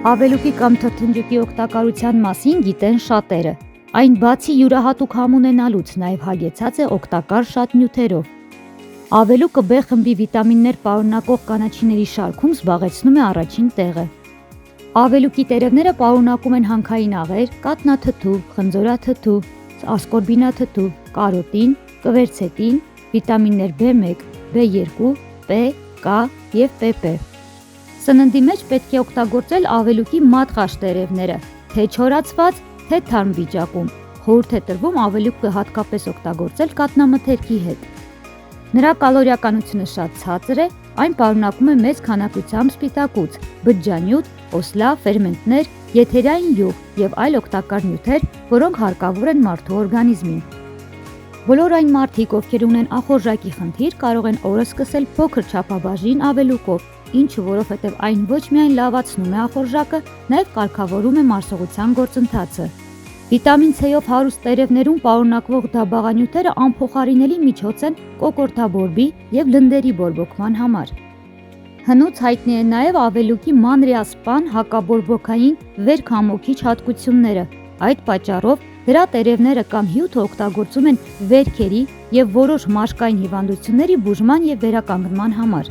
Ավելուկի կամ թրթնջուկի օգտակարության մասին գիտեն շատերը։ Այն բացի յուրահատուկ համ ունենալուց նաև հագեցած է օգտակար շատ նյութերով։ Ավելուկը B խմբի վիտամիններ պարունակող կանաչիների շարքում զբաղեցնում է առաջին տեղը։ Ավելուկի տերևները պարունակում են հանքային աղեր, կաթնաթթու, խնձորաթթու, ասկորբինաթթու, կարոտին, կվերցետին, վիտամիններ B1, B2, P, K և PP։ Սննդի մեջ պետք է օգտագործել ավելուկի մատղաշ տերևները, թե չորացված, թե թարմ վիճակում։ Խորհուրդ է տրվում ավելուկը հատկապես օգտագործել կաթնամթերքի հետ։ Նրա կալորիականությունը շատ ցածր է, այն պարունակում է մեծ քանակությամբ սպիտակուց, բջջանյութ, օսլա, ֆերմենտներ, եթերային յուղ և այլ օգտակար նյութեր, որոնք հարկավոր են մարդու օրգանիզմին։ Բոլոր այն մարդիկ, ովքեր ունեն ախորժակի խնդիր, կարող են օրը սկսել փոքր չափաբաժին ավելուկով, ինչը որովհետև այն ոչ միայն լավացնում է ախորժակը, նաև կարգավորում է մարսողության գործընթացը։ Վիտամին C-ով հարուստ տերևներում պարունակվող դաբաղանյութերը անփոխարինելի միջոց են կոկորդաբորբի և լնդերի բորբոքման համար։ Հնուց հայտնի է նաև ավելուկի մանրէասպան հակաբորբոքային վերքամոքիչ հատկությունները։ Այդ պատճառով դրա տերևները կամ հյութը օգտագործում են վերքերի և որոշ մաշկային հիվանդությունների բուժման և վերականգնման համար։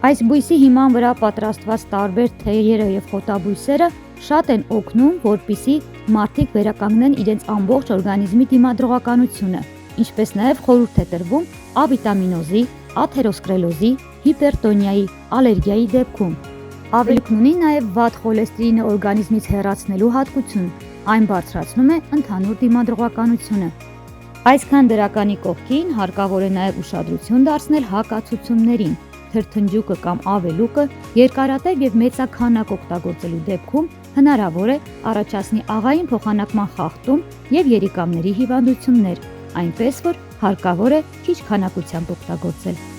Այս բույսի հիման վրա պատրաստված տարբեր թեյերը և խոտաբույսերը շատ են օգնում, որպեսզի մարդիկ վերականգնեն իրենց ամբողջ օրգանիզմի դիմադրողականությունը, ինչպես նաև խորհուրդ է տրվում ավիտամինոզի, աթերոսկլերոզի, հիպերտոնիայի, ալերգիայի դեպքում։ Ավելուկն ունի նաև վատ խոլեստերինը օրգանիզմից հեռացնելու հատկություն, այն բարձրացնում է ընդհանուր դիմադրողականությունը։ Այսքան դրականի կողքին հարկավոր է նաև ուշադրություն դարձնել հակացություններին։ Թրթնջուկը կամ ավելուկը երկարատև և մեծաքանակ օգտագործելու դեպքում հնարավոր է առաջացնի աղային փոխանակման խախտում և երիկամների հիվանդություններ, այնպես որ հարկավոր է քիչ քանակությամբ օգտագործել։